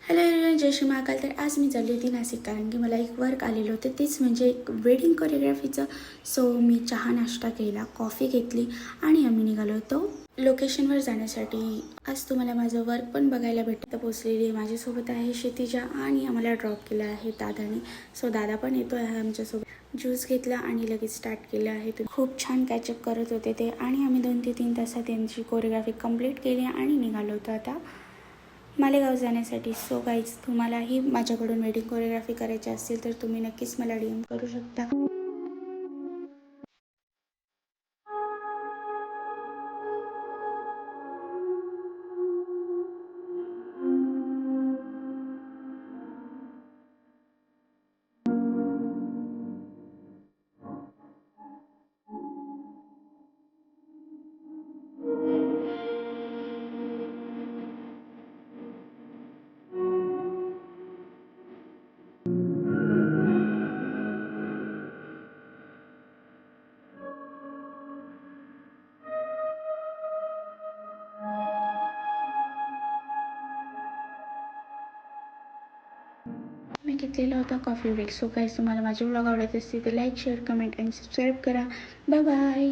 Hello everyone, जय श्री महाकाल. तर आज मी चालली होती नाशिक, कारण की मला एक वर्क आलेलं होतं, तेच म्हणजे एक वेडिंग कोरिओग्राफीचं. सो मी चहा नाश्ता केला, कॉफी घेतली आणि आम्ही निघालो होतो लोकेशनवर जाण्यासाठी. आज तुम्हाला माझं वर्क पण बघायला भेटतं. पोचलेली आहे, माझ्यासोबत आहे क्षितिजा आणि आम्हाला ड्रॉप केलं आहे दादाने. सो दादा पण येतो आहे आमच्यासोबत. ज्यूस घेतला आणि लगेच स्टार्ट केलं आहे. खूप छान कॅचअप करत होते ते आणि आम्ही 2 ते 3 तासात त्यांची कोरिओग्राफी कंप्लीट केली आणि निघालो होतो आता मालेगाव जाण्यासाठी. सो गाईज, तुम्हालाही माझ्याकडून वेडिंग कोरिओग्राफी करायची असेल तर तुम्ही नक्कीच मला DM करू शकता. मी घेतलेला होता कॉफी ब्रेक. सो गाईज, तुम्हाला माझे व्लॉग आवडत असतील तर लाईक, शेअर, कमेंट आणि सबस्क्राईब करा. Bye bye.